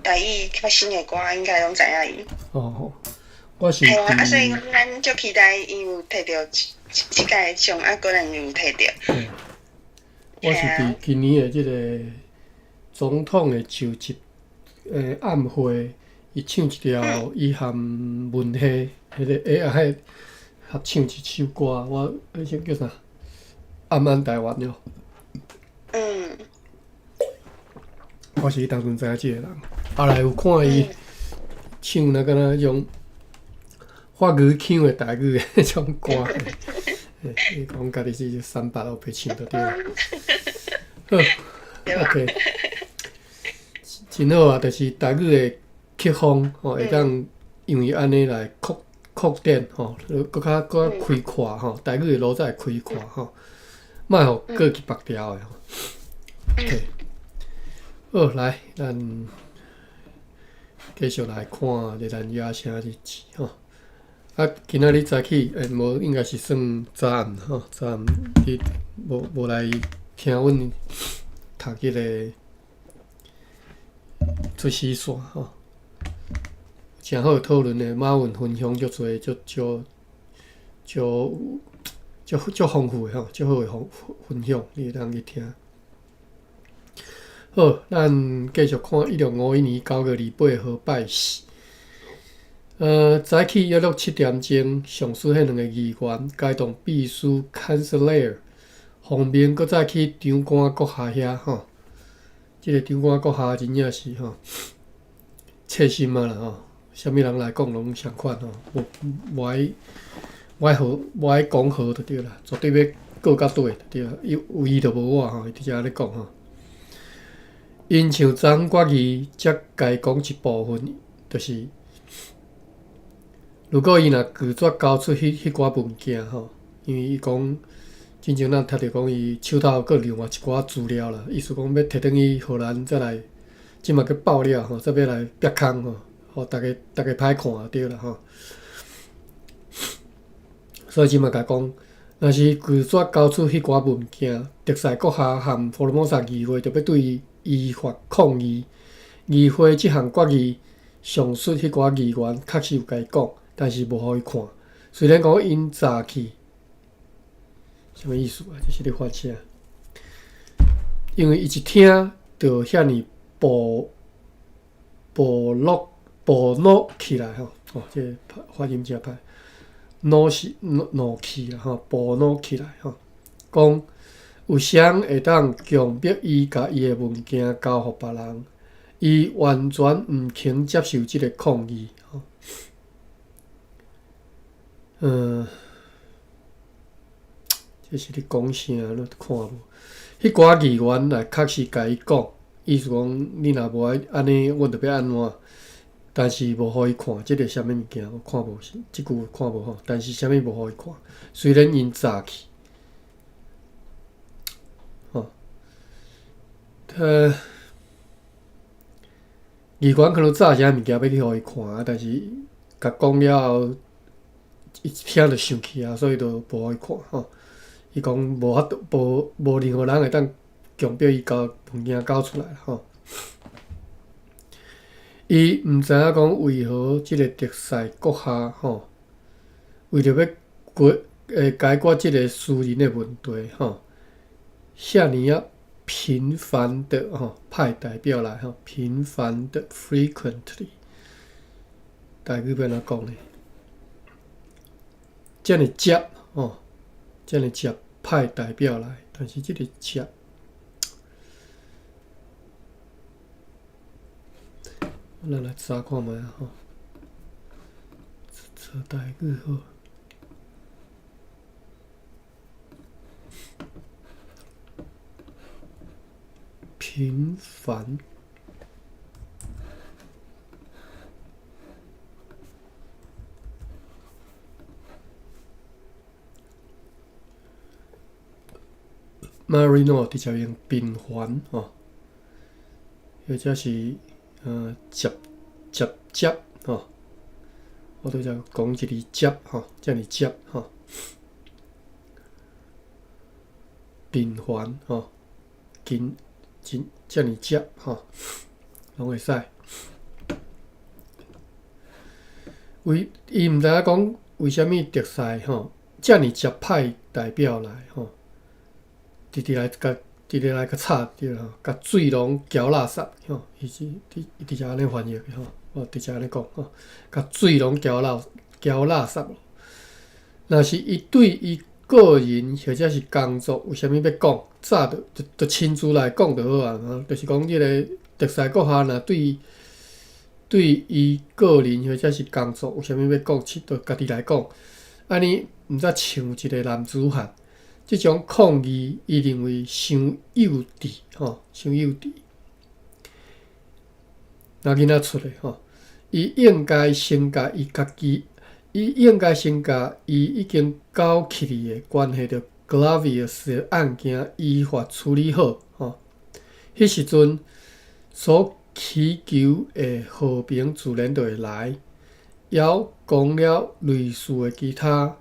台语较新的歌应该拢知影伊。哦，我是系啊，所以伫咱足期待伊有摕到即届奖，果然有摕到。我是伫今年的即个总统的就职晚会，伊唱一条伊含文熙迄个合唱一首歌，我迄首叫啥？暗暗台湾了。我是当阵知影即个人，后来有看伊唱那敢若迄种法语腔的台语的迄种歌，伊讲家己是300黑白唱就对了。好 ，OK， 真好啊！就是台语的曲风会当因为安尼来扩展搁较开阔台语的路才会开阔莫互过去别条的OK， 好，来，咱继续来看日咱野声日记今仔日早起，无应该是算早暗早暗你无来听阮读迄个出时线真好讨论的马文分享足多足丰富的足好的分享，你会当去听。好，咱继续看1651年9月28号拜四。早起约6-7点钟，上书迄2个议员该动秘书 Chancellor 方面，搁再去长官阁下遐即个长官阁下真正是切心啊啦啥物人来讲拢相款无爱讲好就对啦，绝对要告到底就对啦，有伊就无我伊直接咧讲因像张国义则该讲一部分，就是如果伊若拒绝交出迄寡物件因为伊讲真正咱读着讲伊手头佫另外一寡资料啦，意思讲要摕转去互咱再来，即马佫爆料再要来逼空互大家歹看就对啦所以即马甲讲，若是拒绝交出迄寡物件，特赛阁下含福尔摩沙议会就要对伊依法抗议。议会即项决议上述迄寡议员确实有甲伊讲，但是无互伊看。虽然讲因早去，什么意思这是咧发啥？因为伊一听就遐尼暴怒起来这个发音真歹。怒气啦暴怒起来讲有谁会当强迫伊甲伊的物件交互别人，伊完全毋肯接受即个抗议这是咧讲啥？你看无？迄寡议员来确实甲伊讲，意思讲你若无爱安尼，阮着要安怎？但是无互伊看，即个啥物物件我看无，即句看无但是啥物无互伊看。虽然因早去，议员可能早啥物件要去互伊看但是甲讲了后，伊听着生气所以就无互伊看伊讲无法度，无任何人会当强迫伊交物件交出来伊毋知影讲为何即个特赛阁下为着要解决即个私人的问题遐尼频繁的派代表来频繁的 frequently， 台语要安怎讲呢？遮尼接遮尼接派代表来，但是即个接。咱来查看觅查台语好。频繁。Marino 直接用频繁或者是接我都在讲一字接遮尔接频繁真遮尔接拢会使。伊毋知影讲为虾米特赛吼，遮尔接派代表来吼，直直来甲插着吼，甲水龙搅垃圾吼，伊直接安尼翻译吼，直接安尼讲吼，甲水龙搅垃圾。若是伊对伊个人或者是工作有啥物要讲，早就亲自来讲就好啊。吼，就是讲即个特赛国校若对伊个人或者是工作有啥物要讲，就家己来讲。安尼毋则像一个男子汉，即种抗议，伊认为伤幼稚吼，伤幼稚。若囡仔出来吼，伊应该先甲伊家己。伊应该先甲伊已經搞起嚟的關係到 Glavius 的案件依法處理好吼。迄時陣所祈求的和平自然就會來。要講了類似的其他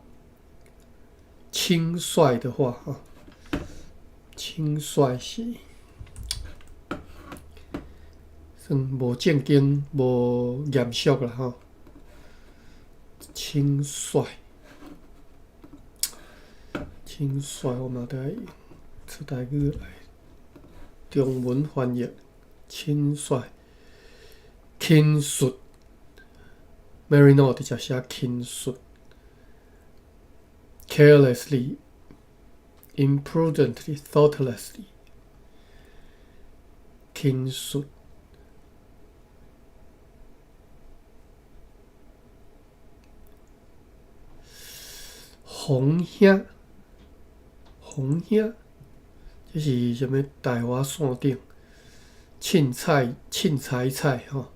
輕率的話吼，輕率是算無正經、無嚴肅啦吼。輕率，我嘛得出台語來中文翻譯。輕率，輕率 ，Marino 直接寫輕率 ，carelessly, imprudently, thoughtlessly， 輕率。紅兄，這是啥物？台灣線頂凊彩吼，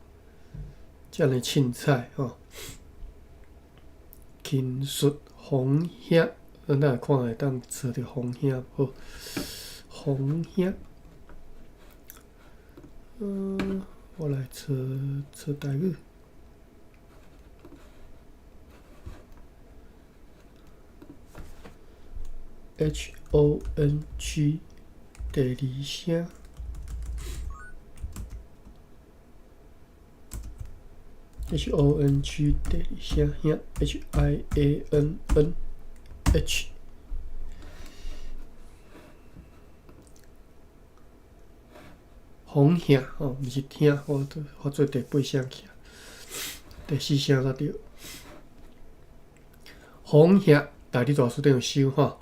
遮爾凊彩吼，輕率紅兄，咱來看會當找着紅兄好，紅兄，我來找台語。HONG 第二聲 HONG 第二聲兄 HIANNH 紅兄吼，毋是聽，我做第八聲去，第四聲才對。紅兄大理大書店有收吼。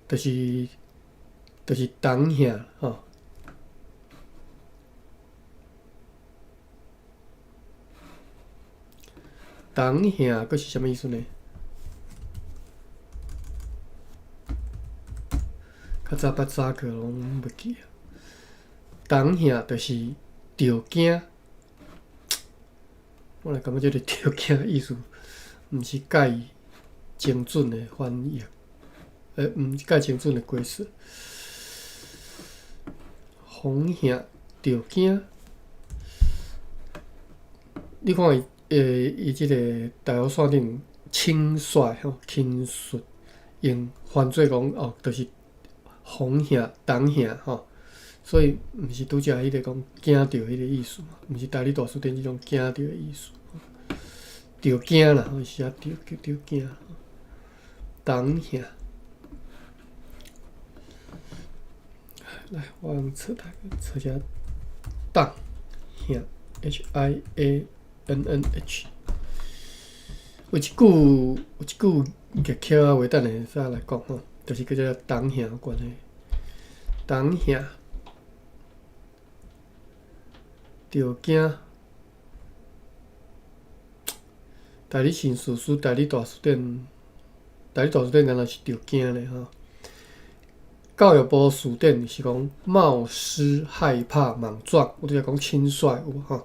就是董兄吼，董兄佫是啥物意思呢？较早捌早课拢袂记啊。董兄就是着惊，我来感觉这个着惊意思，毋是介精准的翻译。毋是介精准的解释。红兄着惊，你看伊即个台湾线顶轻率吼，轻率用犯罪讲哦，就是红兄、董兄吼，所以毋是拄则迄个讲惊着迄个意思嘛，毋是台理大书店即种惊着的意思。着惊啦，吼是啊，着惊，董兄。来，我用册台册只当兄 HIANNH。有一句个巧仔话，等下再来讲吼，就是叫做当兄有关系。当兄着惊，代理新书书、代理大书店敢若是着惊咧吼。教育部书典是讲冒失、害怕、莽撞，我就是讲轻率有吼，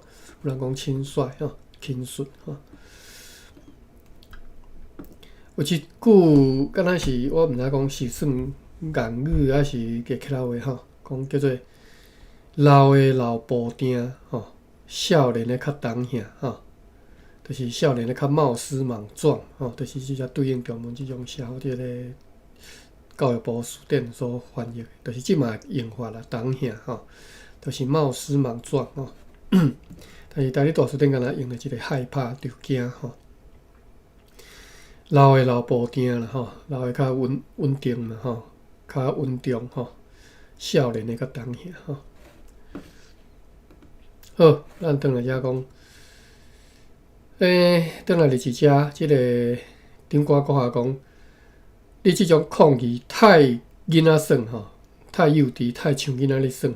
有人讲轻率吼，轻率吼。有一句敢若是我毋知讲是算谚语还是个客家话吼，讲叫做老诶老布丁吼，少年诶较当兄吼，就是少年诶较冒失莽撞吼，就是即只对应中文即种写好即个。教育部书典所翻译，就是即卖用法啦，当兄吼，就是冒失莽撞吼。但是当你大词典敢若用了一个害怕、着惊吼。老的老步定啦吼，老的较稳定啦吼，较稳重吼，少年的较重些吼。好，咱转来遮讲，转来就是遮，即个顶官阁下讲，你即种抗议太囡仔耍吼，太幼稚，太像囡仔咧耍。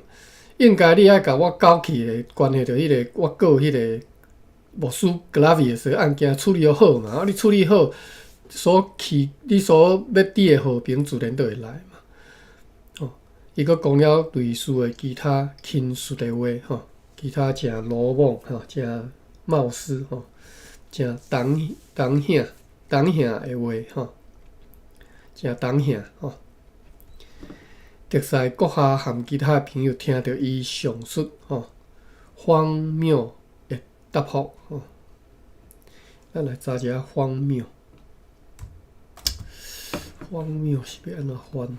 应该你爱甲我搞起的关系着迄个我告迄个莫斯格拉维的案件处理好嘛？你处理好，你所要伫的和平自然就会来嘛。哦，伊佫讲了类似的其他轻率的话吼，其他诚鲁莽吼，诚冒失吼，诚重兄的话吼，诚重兄吼。特使阁下含其他朋友听到伊上述荒谬的答复咱来查一下荒谬。荒谬是要安怎翻？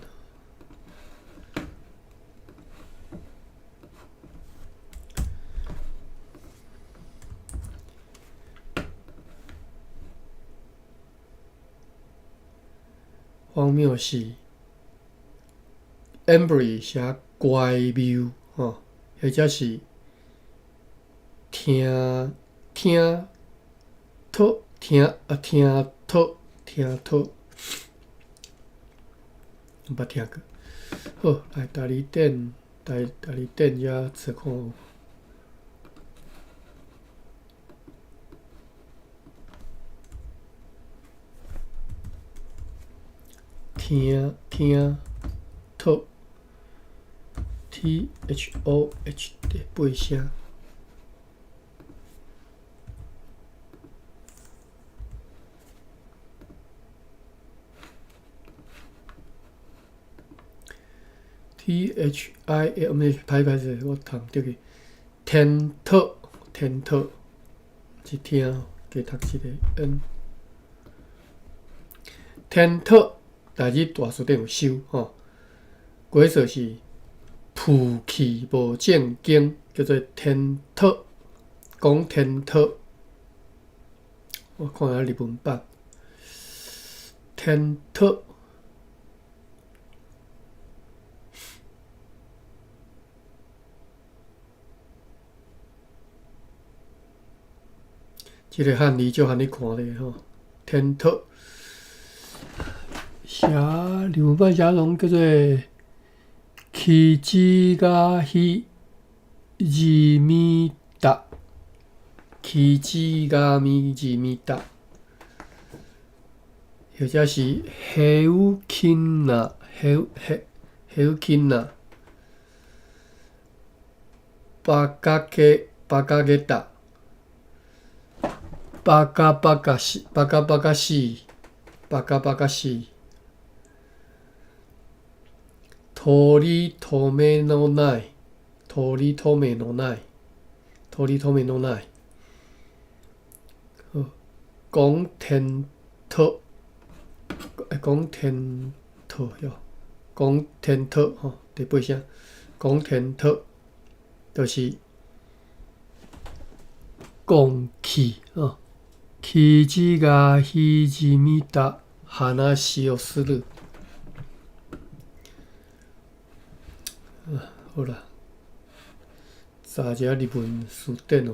荒谬是 Embry 写怪谬或者是听讨，捌听过。好，来大字典遮找看。听讨 THOH 的背声。THI 歹势，我读对去。天讨是听，加读一个 N。天讨代志大词典有收吼，过说是负气无正经，叫做天讨。讲天讨，我看下日文版。天讨。即个汉字少汉你看咧吼，天讨。写日文版写拢叫做キジガヒジミダ，キジガミジミダ，或者是ヘウキンナ，バカゲダ。バカバカしい。取り留めのない。講天討哟，講天討吼，第八聲，講天討，就是講氣生地が滲みた話をする。好啦，查一下日文词典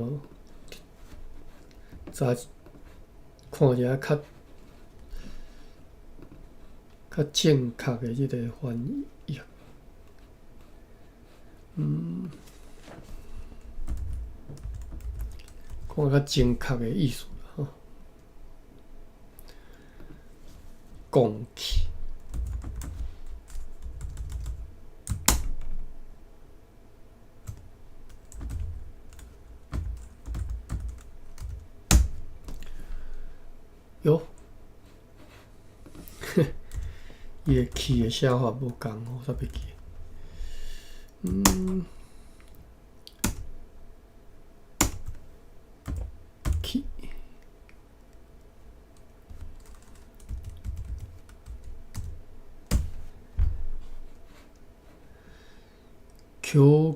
查看一下较正确的即个翻译。看较正确的意思吼。讲起。哟，伊个气的写法无共哦，煞袂记。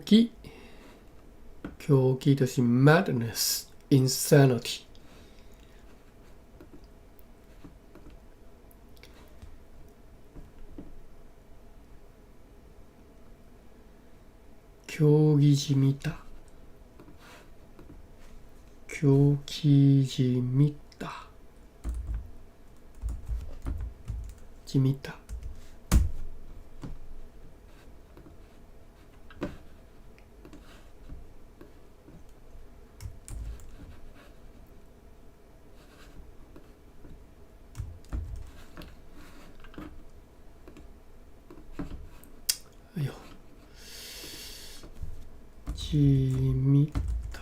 气，球技就是 madness insanity。競技じみた。競技じみた。じみた。哎呦，じみた。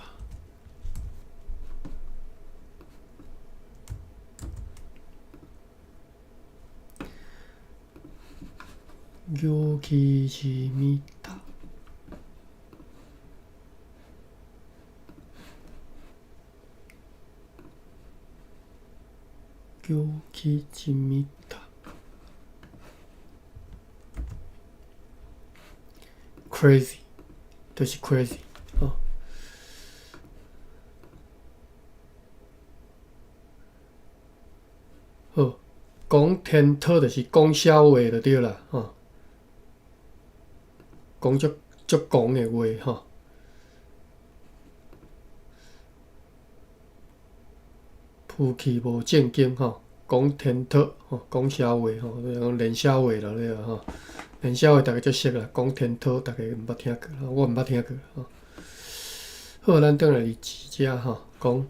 行儀じみた。行儀じみた。crazy 就是 crazy 哦。好，讲天讨就是讲笑话就对啦，吼、讲足讲的话，吼、负气无正经，吼、讲天讨，吼、讲笑话，吼、讲练笑话就对啦，吼、练笑话大家足熟啦，讲天讨大家毋捌听过，我毋捌听过，吼、好，咱转来伫字遮，吼、讲。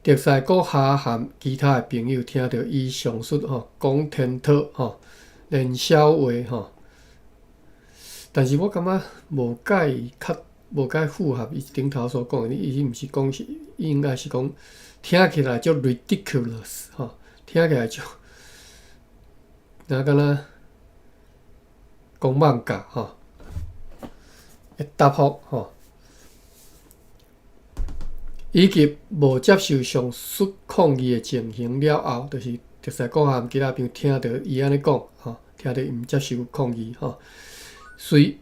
特赛阁下含其他的朋友听到伊上述讲天讨练笑话但是我感觉无介符合伊顶头所讲的，伊毋是讲是应该是讲听起来足 ridiculous 听起来足敢若讲妄讲的答复以及无接受上述抗议的情形了后，就是特赛阁下其他朋友听到伊安尼讲，听到伊毋接受抗议，遂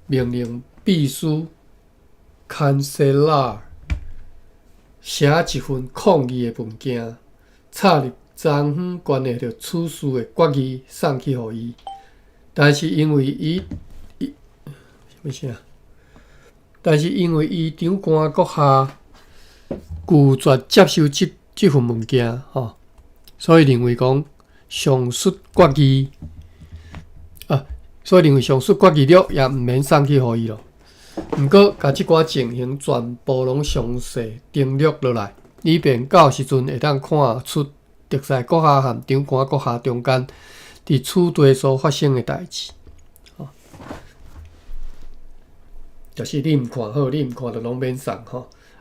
命令秘书 Cancelar 写一份抗议的文件，插入张远关系着此事的决议送去互伊，但是因为伊长官阁下拒绝接受这份物件，所以认为讲上述决议所以认为上述决议了也毋免送去互伊咯。毋过，甲即寡情形全部拢详细登录落来，以便到时阵会当看出特赛阁下和长官阁下中间伫此地所发生的代志。就是你毋看好，你毋看就拢免送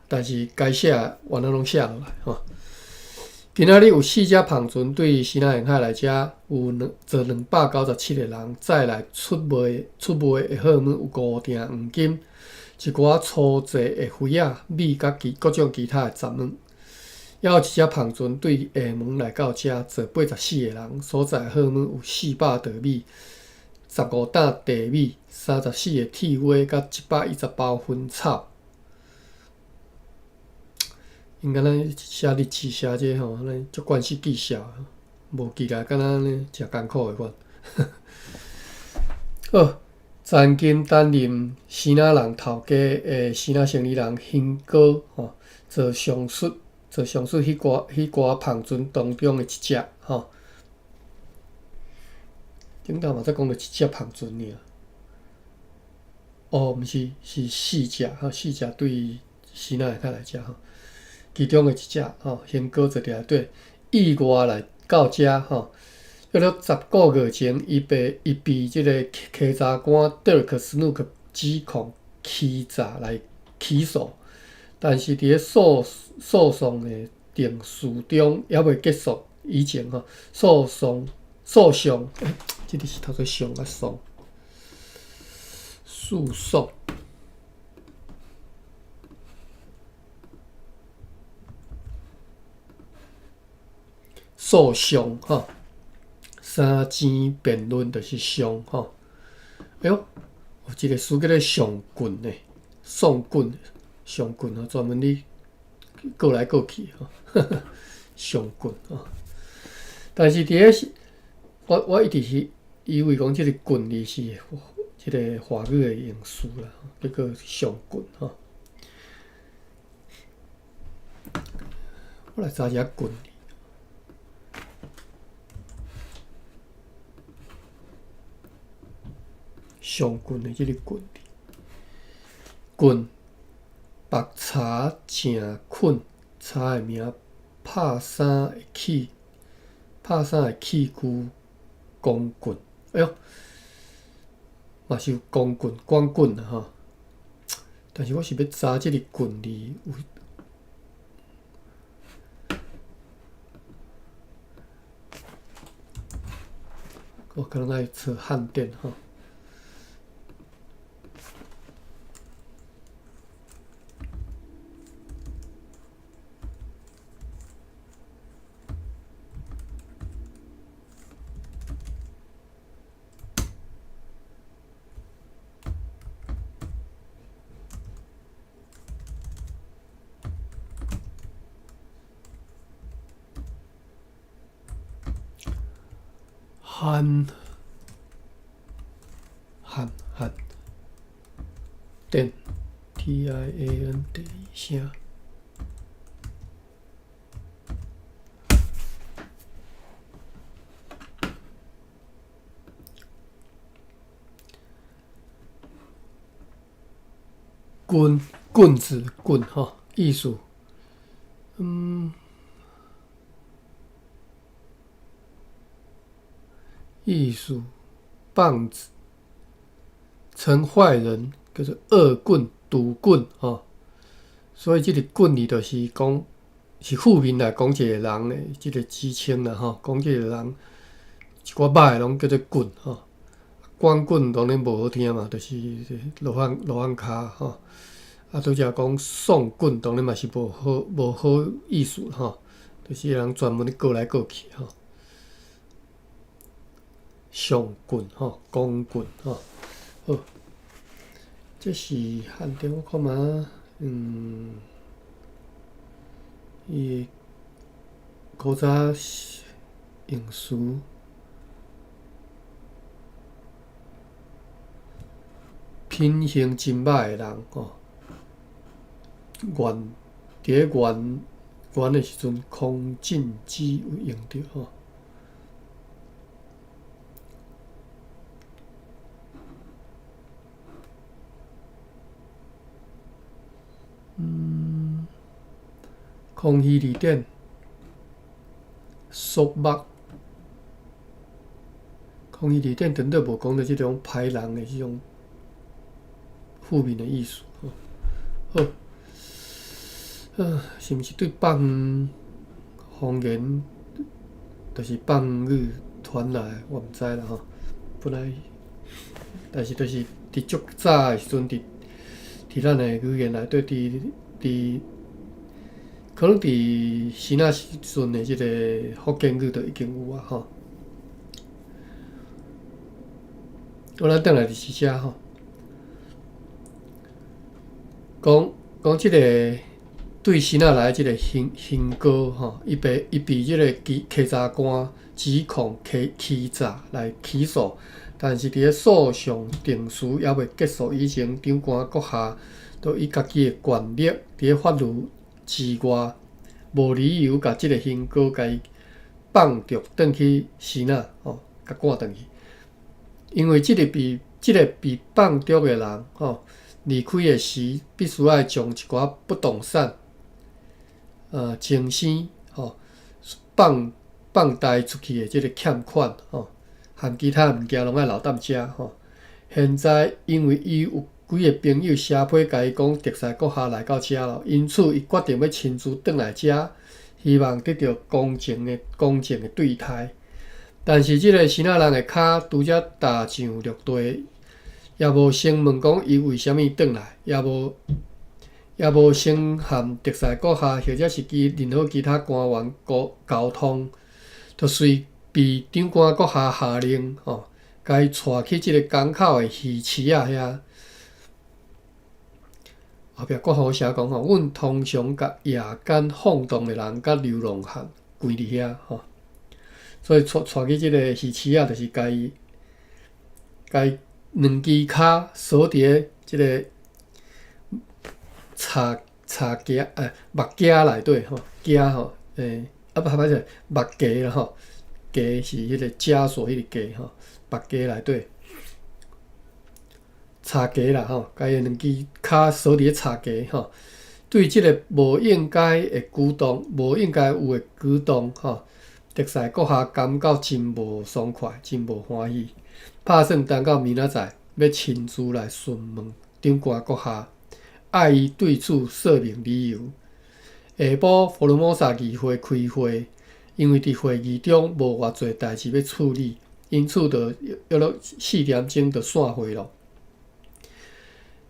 但是该写原来拢写落来今仔日有4只胖船对西南沿海来遮有坐297个人再来出卖的货物有固定黄金，一寡粗制的灰仔、米甲各种其他的杂物。还有一只胖船对厦门来到遮坐84个人，所在货物有400袋米、15担地米、34个铁花甲110包薰草。因敢若写日志写这咱足关系技巧，无记来敢若呢诚艰苦的款。好，曾经担任西南人头家的西南生理人兴哥做上述迄寡胖船当中的一只顶头嘛才讲到一只胖船尔。毋是，是4只4只对西南沿海来遮其中的一只兴哥坐伫内底，意外来到遮约了10个月前，伊被即个稽查官 Dirk Snook 指控欺诈来起诉，但是伫咧诉讼的定序中还未结束以前诉讼即个是读做上啊诉讼。诉讼三争辩论就是讼哎哟，有一个词叫做上棍呢，送棍、上棍啊，专门咧过来过去上棍啊。但是伫咧我一直是以为讲即个棍字是即个华语的用词啦，叫做上棍吼。我来查一下棍字。上棍的即个棍字，棍白茶正捆，茶的名拍衫的器具光棍。哎哟，嘛是有光棍啊吼。但是我是要查即个棍字有。我可能爱测汉典吼。汉典 TIAN 第一声。棍子棍哈，艺术，艺术棒子，成坏人叫做恶棍、毒棍哈。所以这个棍字就是讲是负面来讲一个人的这个指称啦吼，讲这个人一寡歹拢叫做棍吼。光棍当然无好听嘛，就是罗汉骹吼。啊，拄则讲送棍，当然嘛是无好意思吼，就是人专门咧过来过去吼。上棍吼，光棍吼，好，这是汉典，我看嘛，伊古早用词。品行真歹的人吼，伫咧原的时阵，空尽之有用着吼。空虚字典，束目。空虚字典绝对无讲到即种歹人的即种负面的意思吼。好，是毋是对方言，就是方语传来，我毋知啦吼。本来，但是就是伫足早的时阵，伫咱的语言内底，可能伫先仔时阵的即个福建语就已经有啊吼。咱转来就是遮吼。讲即个对先仔来即个刑膏吼，伊被即个稽查官指控欺诈来起诉，但是伫咧诉讼定词还未结束以前，长官阁下都以家己的权力伫咧法律之外，无理由甲即个刑膏甲伊放逐转去先仔吼，甲赶转去，因为即个被放逐的人吼。离开的时，必须要将一寡不动产，清生吼，放贷出去的即个欠款吼，含其他物件拢爱留踮遮吼。现在因为伊有几个朋友写批甲伊讲，特使阁下来到遮咯，因此伊决定要亲自转来遮，希望得到公正的对待。但是即个先仔人的骹拄则踏上绿地。也无先问讲伊为虾米转来，也无先含特使阁下或者是任何其他官员沟通，就随被长官阁下下令吼，甲伊带去即个港口的鱼市啊遐。后壁国号写讲吼，阮通常甲夜间放荡的人甲流浪汉关伫遐吼，所以带去即个鱼市啊，就是甲伊两支骹锁伫即个木屐内底吼，屐吼，歹势木屐啦吼，屐是迄个枷锁迄个屐吼，木屐内底。柴屐啦吼，甲伊两支骹锁伫柴屐吼，对即个无应该的举动、无应该有的举动吼，特使阁下感到真无爽快、真无欢喜，拍算等到明仔载要亲自来询问长官阁下，爱伊对此说明理由。下晡福尔摩沙议会开会，因为伫会议中无偌侪代志要处理，因此就约了4点钟就散会咯。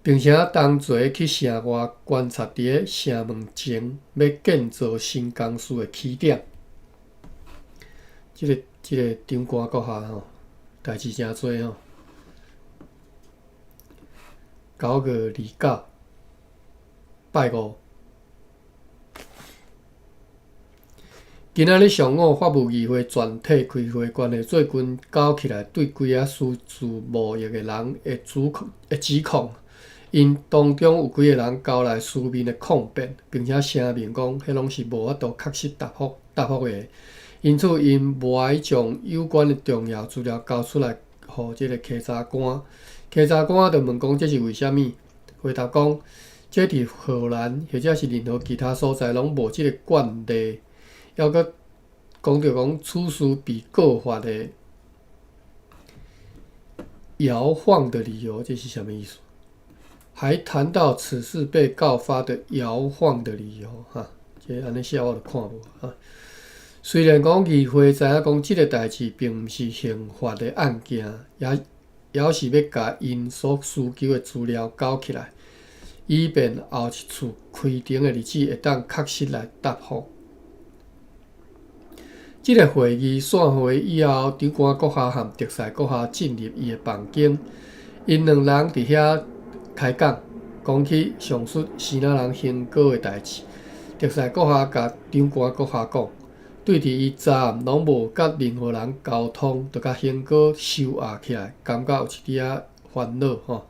并且同齐去城外观察伫个城门前要建造新公司的起点。即个长官阁下吼，代志真多吼。9月29，拜五。今仔日上午，法务议会全体开会，关系做军搞起来对几啊私自贸易的人的指控。因当中有几个人交来书面的抗辩，并且声明讲，迄拢是无法度确实答复的。因此，因无爱将有关的重要资料交出来，互即个稽查官。稽查官就问讲，这是为虾米？回答讲，这伫荷兰或者是任何其他所在拢无即个惯例。还佫讲着讲，此事被告发的摇晃的理由，这是什么意思？还谈到此事被告发的摇晃的理由，这安尼写我就看无啊。虽然讲议会知影讲即个代志并毋是刑法的案件，也是要甲因所需求的资料交起来，以便后一次开庭的日子会当确实来答复。即个会议散会以后，长官阁下和特使阁下进入伊的房间，因两人伫遐开讲，讲起上述西南人行过的代志。特使阁下甲长官阁下讲，对伫伊昨暗拢无甲任何人沟通，就甲行过收押起来，感觉有一点仔烦恼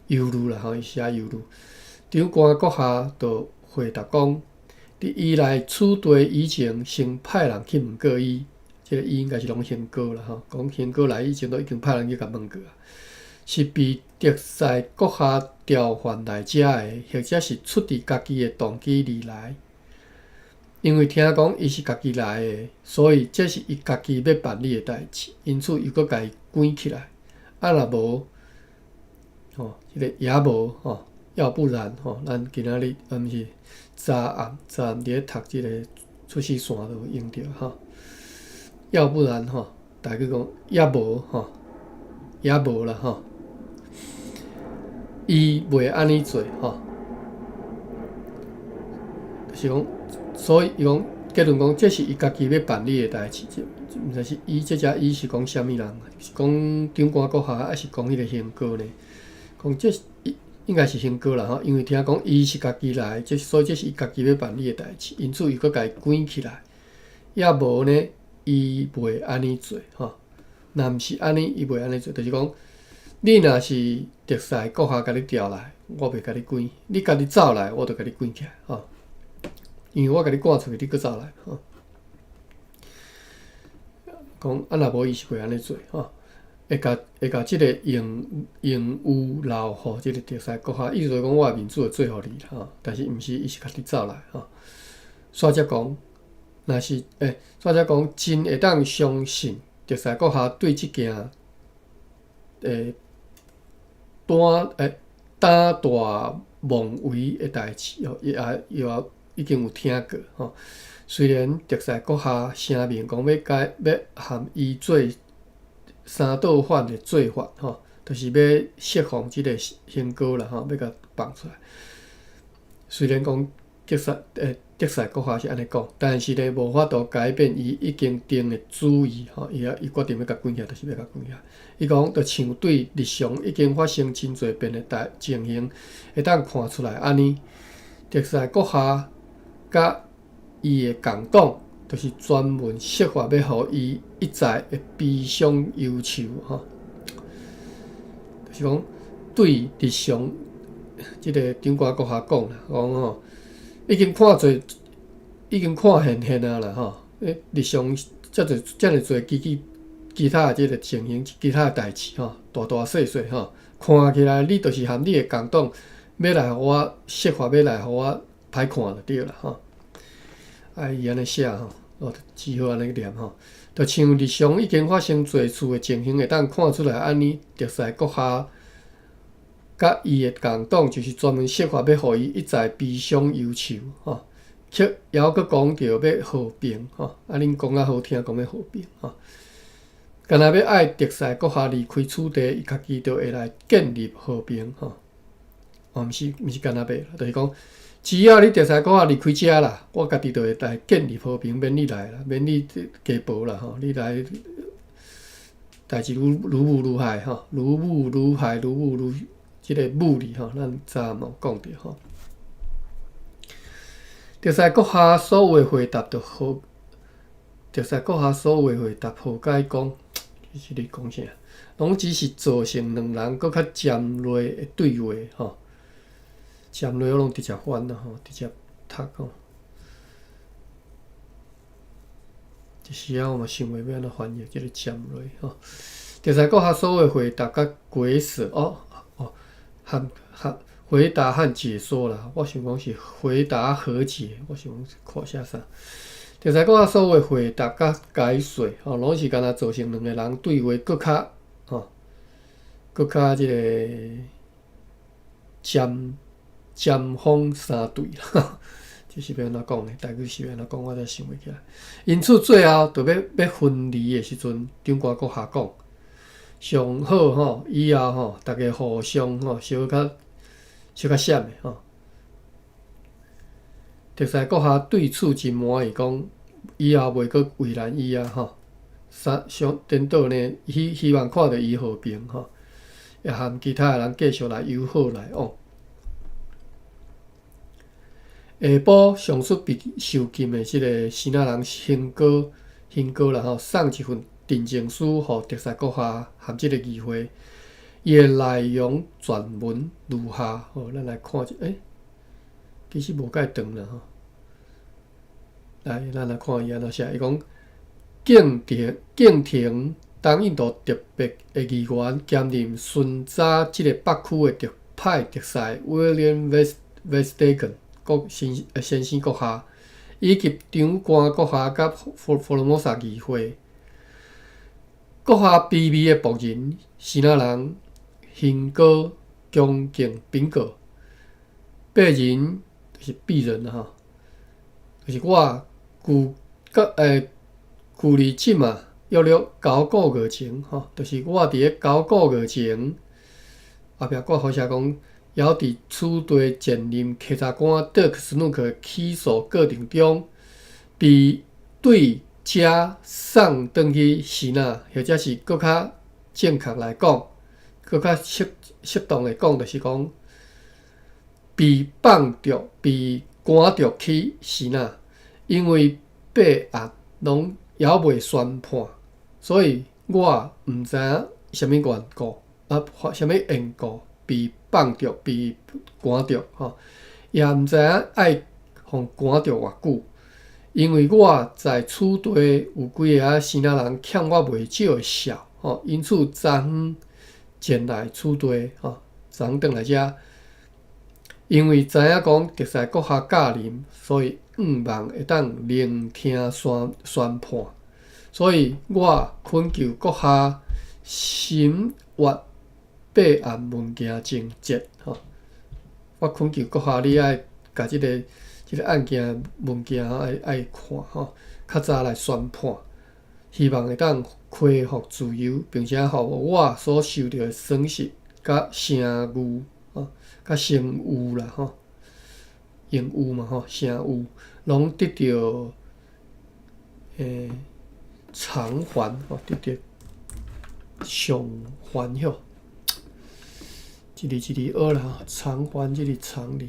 忧虑啦伊写忧虑。长官阁下就回答讲，伫伊来此地以前，先派人去问过伊，即个伊应该是拢行过啦讲行过来以前都已经派人去甲问过啊。是被特使阁下调换来遮的，或者是出自家己的动机而来。因为听讲伊是家己来的，所以这是伊家己要办理的代志，因此又搁家己关起来。若无，即个也无要不然咱今仔日毋是昨暗伫咧读即个出世线就用着要不然大家讲也无啦伊袂安尼做就是讲，所以伊讲结论讲，这是伊家己要办理的代志，毋知是伊这只伊是讲啥物人，是讲长官阁下，还是讲迄个行过呢？讲这应该是行过啦因为听讲伊是家己来，所以这是伊家己要办理的代志，因此伊搁家己关起来。也无呢，伊袂安尼做若毋是安尼，伊袂安尼做，就是讲。你若是特使阁下甲你调来，我袂甲你关；你家己走来，我就甲你关起来因为我甲你赶出去，你搁走来讲若无伊是袂安尼做会甲即个用务留互即个特使阁下，意思就是讲我的面子会做互你但是毋是伊是家己走来煞则讲，若是煞则讲真会当相信特使阁下对即件胆大妄为的代志也已经有听过虽然特使阁下声明讲要含伊做三道犯的做法就是要释放即个行过啦要甲放出来。虽然讲德赛国下是安尼讲，但是咧无法度改变伊已经定的主意吼，伊决定要甲关起，就是要甲关起。伊讲，就像对日常已经发生真侪遍的情形，会当看出来安尼，德赛国下甲伊的共党，就是专门设法要互伊一再的悲伤忧愁吼，就是讲对日常。即个长官阁下讲啦，讲吼，已经看现现啊啦吼，日常遮尔侪其他的即个情形，其他的代志吼，大细细吼，看起来你就是含你的共党要来互我设法要来互我歹看就对啦吼。伊安尼写吼，只好安尼念吼，就像日常已经发生侪次的情形，会当看出来安尼，特赛阁下。甲伊的共党就是专门设法要互伊一再悲伤忧愁吼，却还佫讲着要和平吼，恁讲啊好听，讲要和平吼。干若要爱特赛国下离开此地，伊家己就会来建立和平吼。毋是干若要啦，就是讲，只要你特赛国下离开遮啦，我家己就会来建立和平，免你来啦，免你家暴啦吼，你来代志愈舞愈害吼，愈舞愈害，愈舞愈。即个武力吼，咱昨嘛讲着吼。特赛阁下所有的回答就好，特赛阁下所有的回答何解讲？其实你讲啥？拢只是造成两人搁较尖锐的对话吼。尖锐我拢直接翻啦吼，直接读吼。一时啊，我嘛想袂要安怎翻译即个尖锐吼。特赛阁下所有的回答甲鬼蛇回答和解说啦，我想讲是回答和解，我想看写啥。特赛阁下所有的回答甲解说吼，拢是干若造成两个人对话搁较搁较即个尖锋相对啦。这是要安怎讲呢？台语是要安怎讲？我才想袂起来。因此最后就要分离的时阵，长官阁下讲。上好吼，以后吼，大家互相吼，小较闪的吼。特赛阁下对此真满意，讲以后袂阁为难伊啊吼。相颠倒呢，希望看到伊和平吼，也和其他人继续来友好来往。下晡上述被受禁的即个新仔人兴哥啦吼，送一份。定情书互特赛阁下含即个议会，伊的内容全文如下吼，咱来看一其实无介长啦吼。来，咱来看伊安怎写，伊讲敬亭当印度特别的议员兼任顺早即个北区的特派特赛 William Westagen 先生阁下，以及长官阁下甲佛罗摩萨议会。阁下卑微的仆人，新仔人，兴哥恭敬禀告，别人就是鄙人啦吼，就是我距离即嘛约9个月前吼，就是我伫咧9个月前，后壁我好写讲，还伫此地前任检察官德克斯努克起诉过程中，被对。遮送转去新仔，或者是搁较正确来讲，搁较适当的讲，就是讲被放逐、被赶逐去新仔，因为八案拢还未宣判，所以我毋知影啥物缘故啥物缘故被放逐、被赶逐吼，也毋知影爱互赶逐偌久。因为我在此地有几个新仔人欠我袂少的孝吼，因此昨昏前来此地吼，昨昏转来遮，因为知影讲特赛阁下驾临，所以望会当聆听宣判，所以我恳求阁下审阅八案物件情节吼，我恳求阁下你爱甲即个案件物件爱看吼，较早来宣判，希望会当恢复自由，并且互我所受到的损失甲声誉吼，甲声誉啦吼，用有嘛吼，声有，拢得到偿还吼，得到偿还吼。一字一字学啦，偿还即个偿字，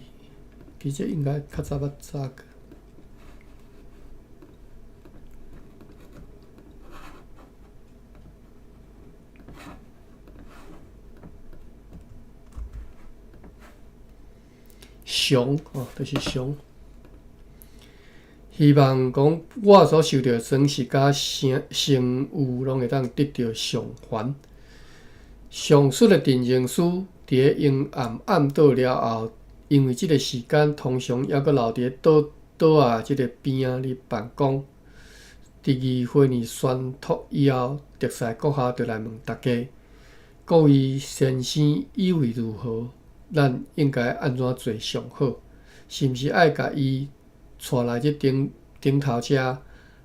其实应该较早个。偿哦，就是偿。希望讲我所受到的损失甲成有拢会当得到偿还。上述的定情书伫咧阴暗暗倒了后，因为即个时间通常还阁留伫咧岛啊即个边仔咧办公。伫2岁宣读以后，特使阁下就来问大家，各位先生以为如何？咱应该安怎做上好？是毋是爱甲伊带来即顶头遮，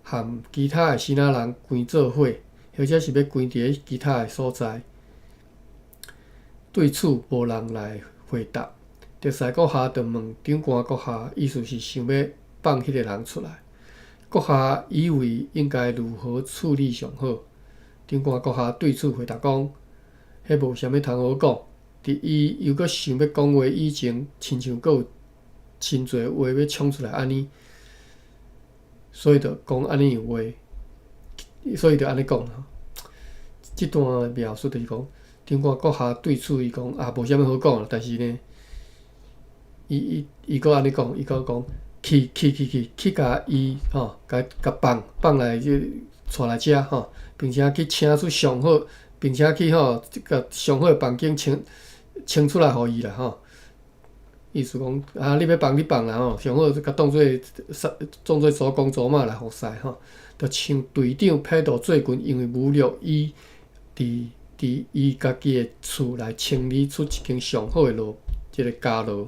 含其他的新仔人关做伙，或者是要关伫咧其他的所在？对此无人来回答。特使阁下就问长官阁下，意思是想要放迄个人出来。阁下以为应该如何处理上好？长官阁下对此回答讲：迄无啥物通好讲。伫伊又阁想要讲话以前，亲像阁有真侪话要冲出来安尼，所以就讲安尼样话，所以就安尼讲啦。即段描述就是讲，长官阁下对此伊讲无啥物好讲啦，但是呢，伊阁安尼讲，伊阁讲去甲伊吼，甲放来带来遮吼，并且去请出上好，并且去吼甲上好的房间清出来互伊啦吼。意思讲你要放你放啦吼，上好甲当做祖公祖妈来服侍吼。就像队长派到最近因为侮辱伊，伫伊家己的厝来清理出一间上好的即个家牢，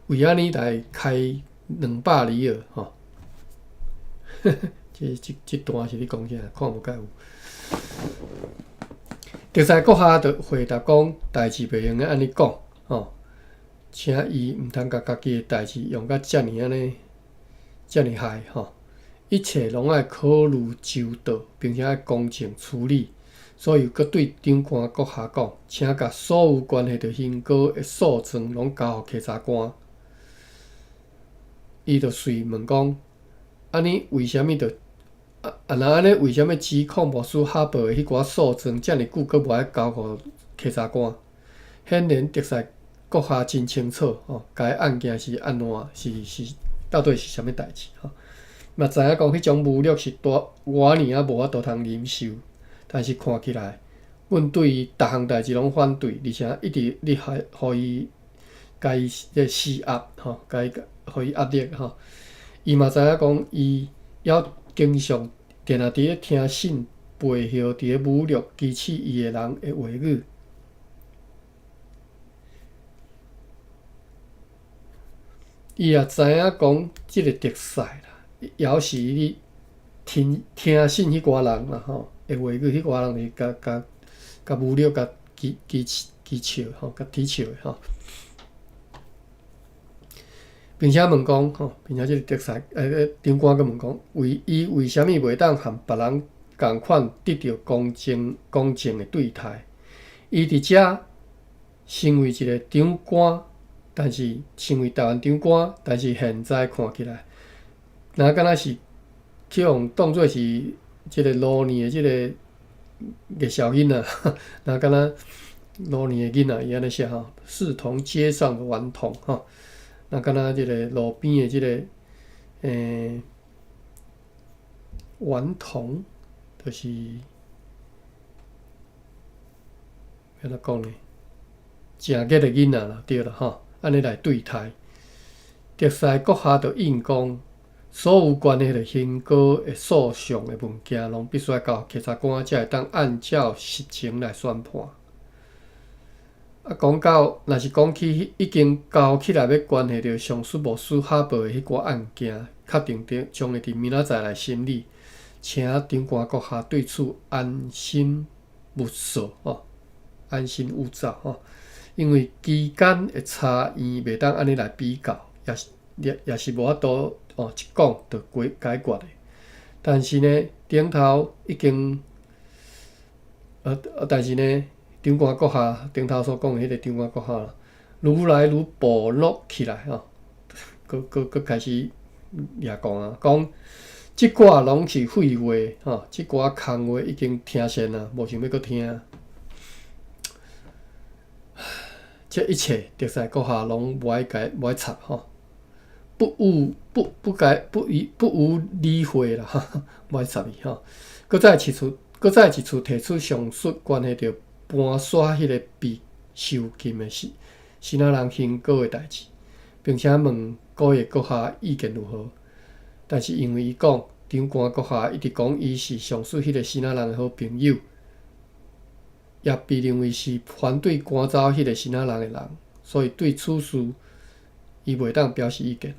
为安尼来开200里尔吼。即段是咧讲啥？看有甲有。特使阁下就回答讲，代志袂用安尼讲吼，请伊毋通甲家己的代志用甲遮尔害吼，一切拢爱考虑周到，并且爱公正处理。所以，佮对长官阁下讲，请甲所有关系到刑告的诉状拢交互检察官。伊就随问讲，安尼为虾米若安尼为虾米指控牧师哈伯的迄寡诉状遮尔久，佮无爱交互检察官？显然，特使阁下真清楚吼，该案件是安怎，是到底是虾米代志吼？嘛知影讲迄种侮辱是我呢无法度通忍受，但是看起来，阮对伊逐项代志拢反对，而且一直厉害，互伊甲伊施压吼，互伊压力吼。伊嘛知影讲，伊要经常定伫咧听信背后伫咧侮辱、讥刺伊的人的话语。伊也知影讲，即个特使啦，要是你听信迄寡人啦吼的话语，迄寡人是甲侮辱、甲讥笑吼、甲讥笑的吼。并且问讲吼，并且即个特使长官佮问讲，伊为虾米袂当和别人共款得到公正的对待？伊伫遮身为一个长官，但是身为台湾长官，但是现在看起来，若敢若是去互当作是即个罗年的即个个小囡仔，若敢若罗年的囡仔伊安尼写吼，视同街上的顽童吼。那敢若即个路边的即个顽童，就是安怎讲呢？正格的囡仔啦，对啦吼，安尼来对待。特使阁下就应讲，所有关系着刑告的诉讼的物件，拢必须要交检察官才会当按照实情来宣判。讲到，若是讲起已经交起来要关系到上述牧师哈伯的迄寡案件，确定将会伫明仔载来审理，请长官阁下对此安心勿躁吼，安心勿躁吼，因为期间的差异袂当安尼来比较，也是无法度一讲就解决的。但是呢，顶头已经但是呢，长官阁下顶头所讲的迄个长官阁下啦，愈来愈暴露起来佫开始也讲啊，讲即寡拢是废话即寡空话已经听惯啊，无想要佫听。这一切特使阁下拢无爱插不无理会啦无爱插伊搁再一次提出上述关系着搬刷迄个被受禁的新仔人行过的代志，并且问高野阁下意见如何。但是因为伊讲长官阁下一直讲伊是上述迄个新仔人的好朋友，也被认为是反对赶走迄个新仔人的人，所以对此事伊袂当表示意见。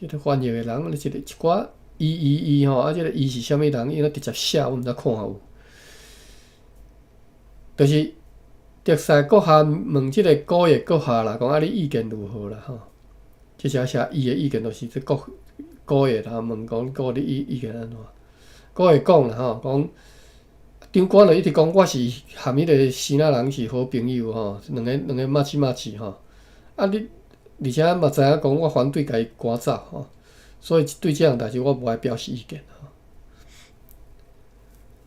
这个翻译的人，一寡伊这个伊是啥物人？伊直接写，我毋知看有。就是特使阁下问即个高野阁下啦，讲你意见如何啦即写伊的意见，就是即高野啦问讲高野意见安怎？高野讲啦讲长官就一直讲我是含迄个新仔人是好朋友两个骂起你而且嘛知影讲我反对甲伊赶走所以对这样代志我无爱表示意见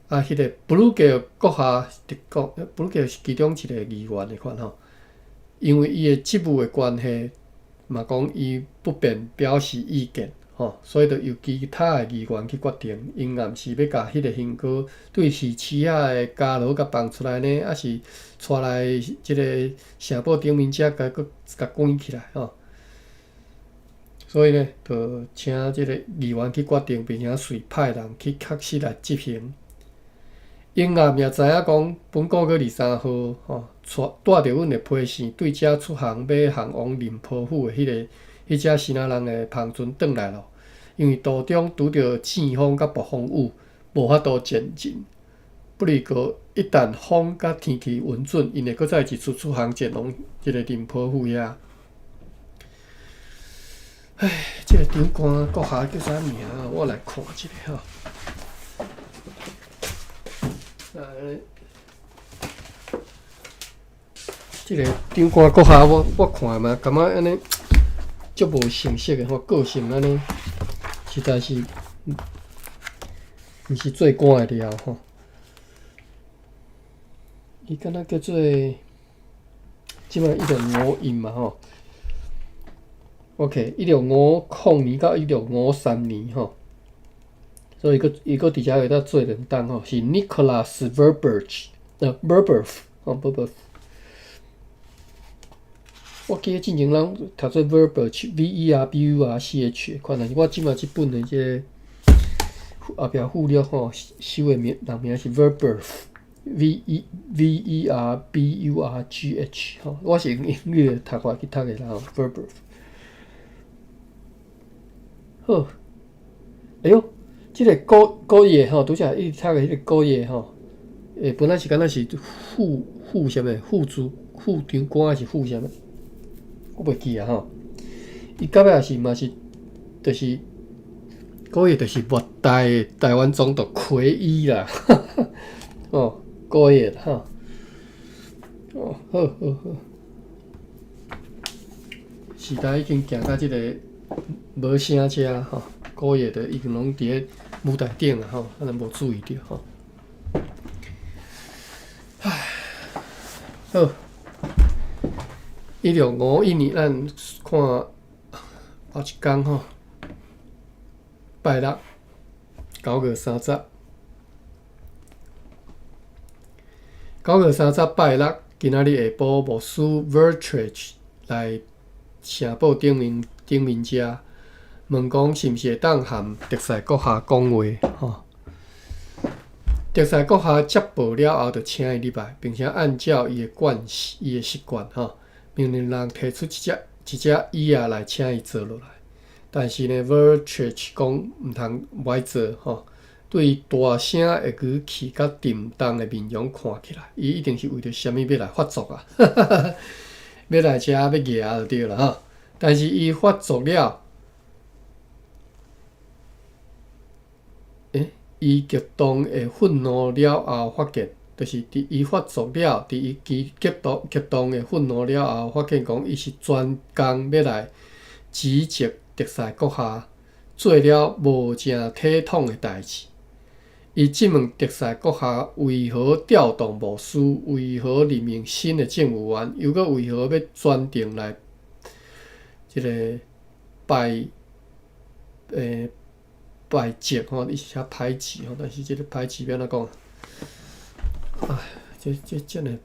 迄个布鲁格阁下直讲，布鲁格是其中一个议员的款因为伊的职务的关系，嘛讲伊不便表示意见所以就由其他的议员去决定，因暗是要甲迄个刑哥对鱼翅仔的家劳甲放出来呢，还是带来即个城堡顶面遮甲关起来所以呢，就请即个议员去决定，并且随派人去确实来执行。因暗也知影讲，本个月23号带着阮的批示，对遮出航马航往林坡府的迄只新仔人的篷船转来咯。因为途中拄着阵风甲暴风雨，无法度前进。不过一旦风甲天气稳准，因会搁再一次出航前往即个林坡府遐。这个长官阁下叫啥名啊？我来看一下这个长官阁下，我看嘛，感觉安尼足无成色的个性安尼，实在是毋是做官的料伊敢若叫做，即摆1652印嘛OK，1650年到1653年所以伊搁伫遮会当做两档是 Nicholas Verberf 我记得进前人读做 Verberch Verburch 款，但是我即摆即本的即个后壁附录收的人名是 Verberf Verburgh 我是用英语读法去读的啦Verberf。好，哎哟，即个高野拄则一直读的迄个高野本来是敢若是副啥物副长官还是副啥物？我袂记伊到尾嘛是，就是高野，就是末代的台湾总统魁一啦，高野好，时代已经行到即个无声遮高野的已经拢伫咧舞台顶啊咱无注意到好。1651年，咱看后一天拜六9月30，9月30拜六，今仔日下晡，牧师 Vertrage 来城堡顶面遮，问讲是毋是会当含特使阁下讲话特使阁下接报了后，就请伊入来，并且按照伊的习惯命令人提出一只椅仔来请伊坐落来。但是呢 ，Vertrage 讲毋通不爱坐对伊大声的语气甲沉重的面容看起来，伊一定是为着啥物要来发作啊？要来遮要举就对啦但是伊发作了，伊极动的愤怒了后发现，就是伫伊发作了，伫伊极动的愤怒了后，发现讲伊是专工要来指责特赛阁下做了无正体统的代志。伊质问特赛阁下为何调动牧师，为何任命新的政务员，又搁为何要专程来拜拜节吼，伊是写排挤吼，但是即个排挤要安怎讲？哎，这遮尔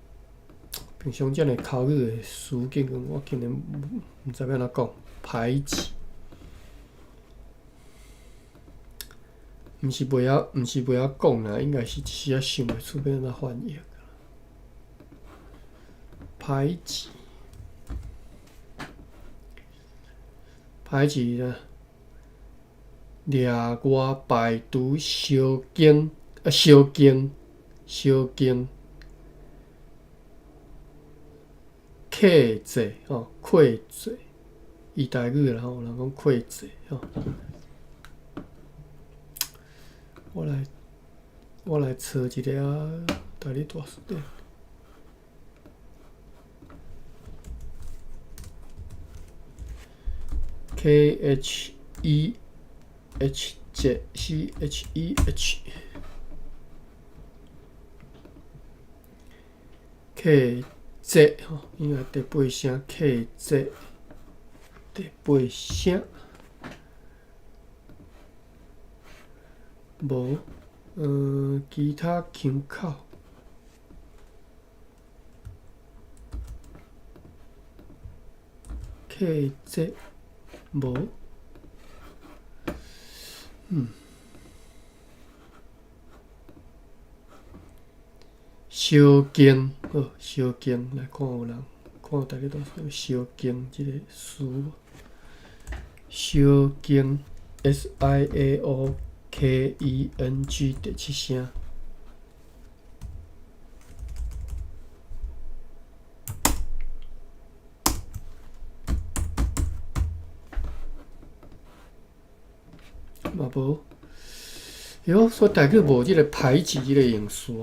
平常遮尔口语的词境，我竟然毋知要安怎讲排挤。毋是袂晓讲啦，应该是一时仔想袂出要安怎翻译。排挤，排挤啦，掠外排除烧经，克制吼，愧罪，意大语啦吼，人讲愧罪吼。我来找一个大力大书店。KHEHCHEH 克制吼，应该第八声克制，第八声。无，其他腔口，克制无，烧经，好，烧经来看有人看大家都烧经即个词，烧经 SIAO。KENG 第七声，嘛无，哟，所以大概无即个排挤即个用词。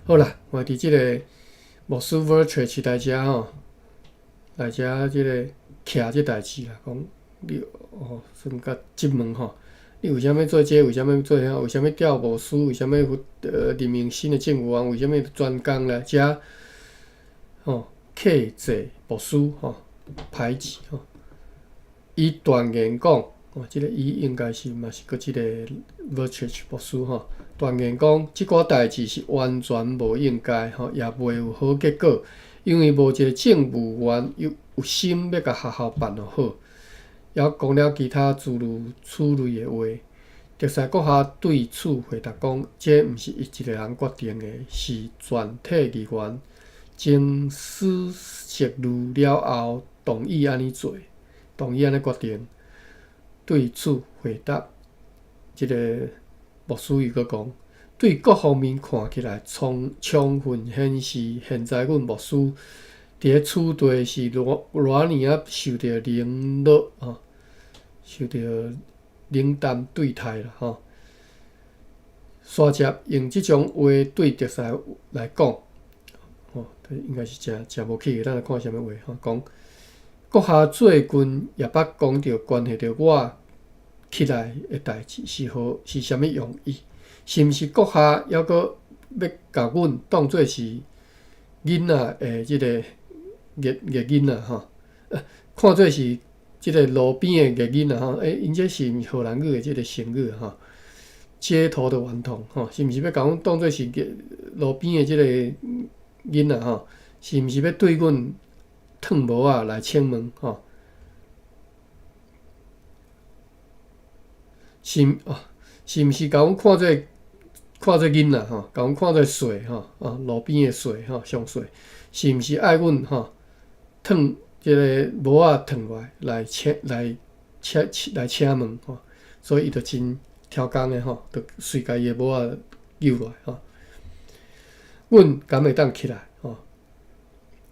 好啦，我伫即个牧师 Virtual 大家吼，来遮即个徛即代志啦，讲你算甲质问吼。你为虾米做这？为虾米做遐？为虾米调牧师？为虾米任命新的政务员？为虾米专工来遮？克制牧师排挤伊断言讲即个伊应该是嘛是个即个 Virtual 牧师断言讲即寡代志是完全无应该也袂有好结果，因为无一个政务员有心要甲学校办好。也讲了其他诸如此类的话，特赛阁下对此回答讲：这毋是伊一个人决定的，是全体议员经思熟虑了后同意安尼做，同意安尼决定。对此回答，即个牧师又阁讲：对各方面看起来充分显示，现在阮牧师伫咧处地是偌年啊受到凌辱受到冷淡对待啦煞接用即种话对特赛来讲，应该是诚无气的。咱来看啥物话讲阁下最近也捌讲到关系到我起来的代志是啥物用意？是毋是阁下还阁要甲阮当作是囡仔的即个热囡仔看做是即个路边的热囡仔因这是荷兰语的即个成语街头的顽童是毋是要甲阮当作是路边的即个囡仔是毋是要对阮烫帽啊来请问是毋是甲阮看做囡仔甲阮看做水路边的水上水，是毋是爱阮烫即个帽仔烫来请问所以伊就真挑工的就随家己的帽仔揪落来阮敢会当起来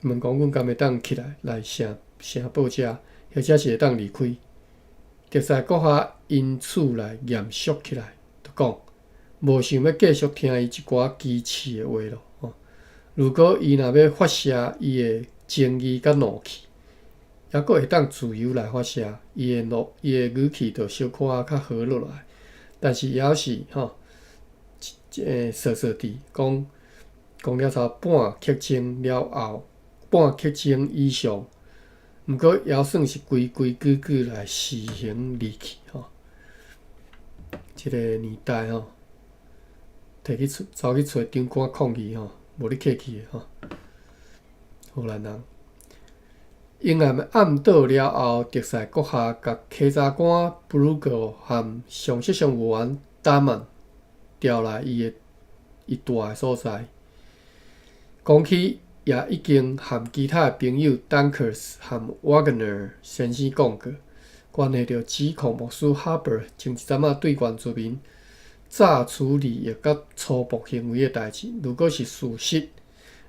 问讲阮敢会当起来来城报社，或者是会当离开。特赛阁下因此来严肃起来，就讲无想要继续听伊一寡讥刺的话咯。如果伊若要发泄伊的争议甲怒气，抑阁会当自由来发泄，伊的语气就小可较和落来。但是也是说地讲了差半刻钟了后，半刻钟以上。毋过也算是规规矩矩来施行离去即个年代走去找长官抗议无你客气的荷兰人。阴暗倒了后，特赛阁下甲稽查官布鲁格和上级上务员达曼调来伊住的所在，讲起。也已经和其他朋友 Dunkers 和 Wagner 先生讲过，关系到指控牧师 Harper 前一阵仔对原住民早处理役甲粗暴行为的代志，如果是事实，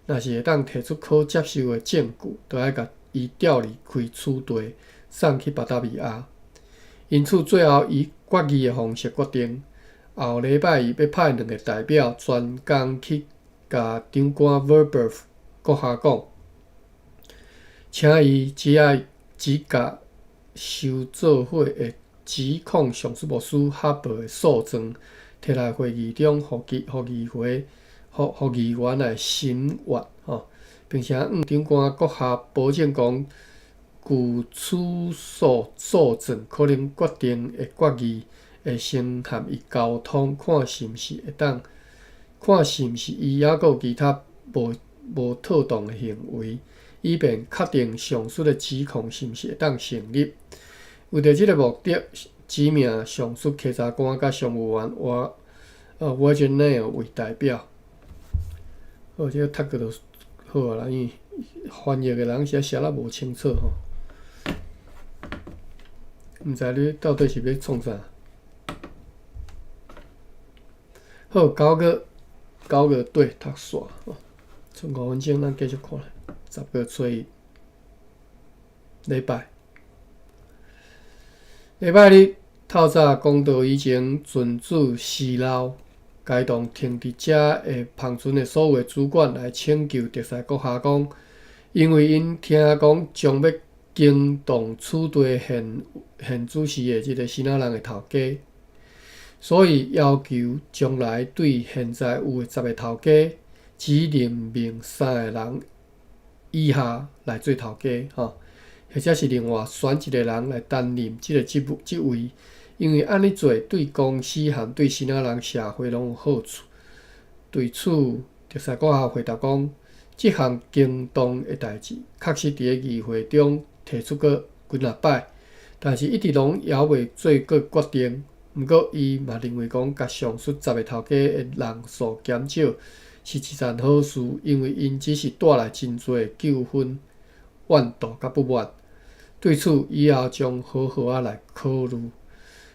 若是会当提出可接受的证据，就要甲伊调离开此地，送去巴达维亚。因此，最后以决议的方式决定，后礼拜伊要派2个代表专工去甲长官 Verberf。阁下讲，请伊只甲收做伙的指控上诉牧师哈伯的诉状摕来会议中，互议员来审阅并且长官阁下保证讲，据此诉状可能决定的决议会先和伊沟通，看是毋是伊抑阁有其他无妥当的行为，以便确定上述的指控是毋是会当成立。为着这个目的，指名上述稽查官甲上务员Virginia 为代表。这个读过就好啊啦，因为翻译的人写得无清楚毋知你到底是要创啥？好，9个对读煞剩5分钟，咱继续看10月初1礼拜日透早公道以前准止私闹，该栋停伫遮的旁村的所有主管来请求特赛阁下讲，因为因听讲将要惊动此地现主事的即个新仔人的头家，所以要求将来对现在有的10个头家。只任命3个人以下来做头家或者是另外选1个人来担任这个职位，因为安尼做对公司和对新仔人社会拢有好处。对此，特赛阁下回答讲，这项惊动的代志，确实伫咧议会中提出过几啊摆，但是一直拢还未做过决定。毋过，伊嘛认为讲，甲上述10个头家的人数减少。是一件好事，因为因只是带来真侪纠纷、怨妒甲不满。对此，以后将好好来考虑。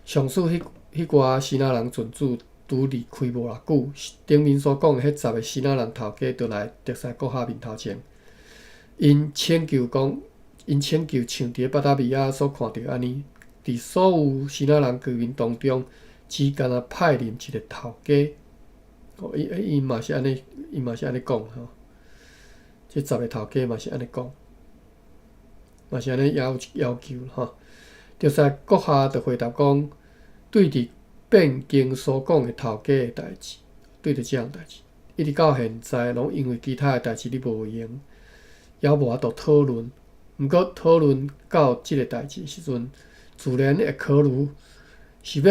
上述迄寡新仔人群主拄离开无偌久，顶面所讲的迄10个新仔人头家，就来特赛阁下面头前。因请求像伫巴达维亚所看到安尼，伫所有新仔人居民当中，只干那派任一个头家。伊嘛是安尼讲这10个头家嘛是安尼讲，嘛是安尼要求特赛阁下就回答讲，对伫汴京所讲的头家的代志，对着这项代志，一直到现在拢因为其他的代志你无用，也无法度讨论。毋过讨论到即个代志时阵，自然会考虑是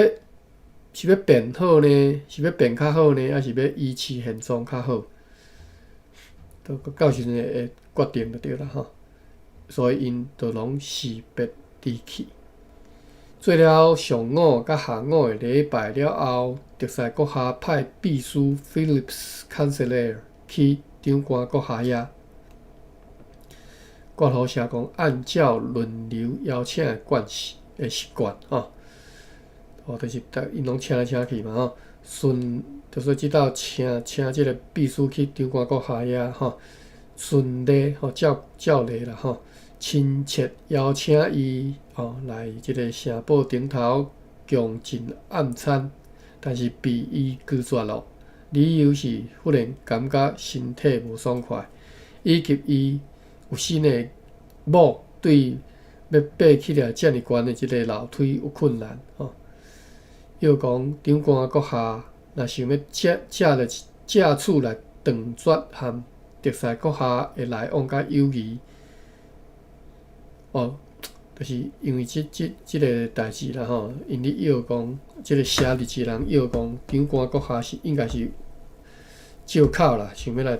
要变好呢？是要变较好呢？还是要维持现状较好？到时阵会决定就对啦所以因就拢辞别离去。做了上午甲下午的礼拜了后，特赛阁下派秘书 Phillips Canceller 去长官阁下遐，挂号写讲按照轮流邀请的习惯就是因拢请来请去嘛就是即道请即个秘书去长官阁下遐顺礼照礼啦亲切邀请伊来即个城堡顶头共进暗餐，但是被伊拒绝了。理由是忽然感觉身体无爽快，以及伊有新的某对要爬起来遮尔悬的即个楼梯有困难。又讲长官阁下若想要借厝来断绝和特赛阁下的来往甲友谊，就是因为即个代志啦因咧要讲，即个写日志人要讲，长官阁下是应该是借口啦，想要来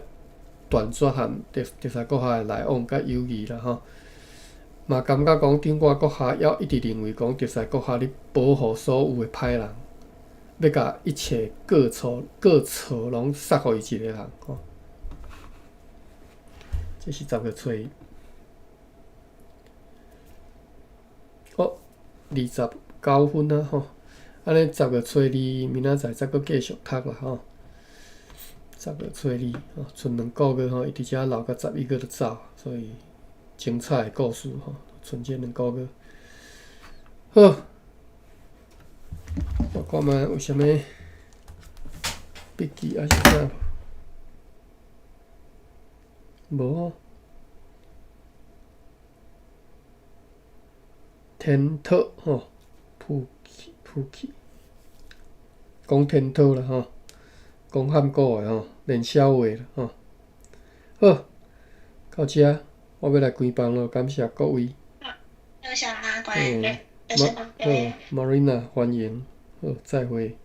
断绝和特赛阁下的来往甲友谊啦嘛感觉讲长官阁下要一直认为讲特赛阁下咧保护所有的歹人，要甲一切过错拢撒互伊一个人这是10月初一。29分啊安尼10月初二明仔载再搁继续读啦10月初二剩2个月伊伫遮留到11月就走，所以精彩的故事剩这2个月。好，我看卖有啥物笔记还是啥？无天讨普起，讲天讨啦讲汉古的练小话啦好，到遮我要来关房咯，感谢各位。有想拉关，有什么？Marina 欢迎，好，再会。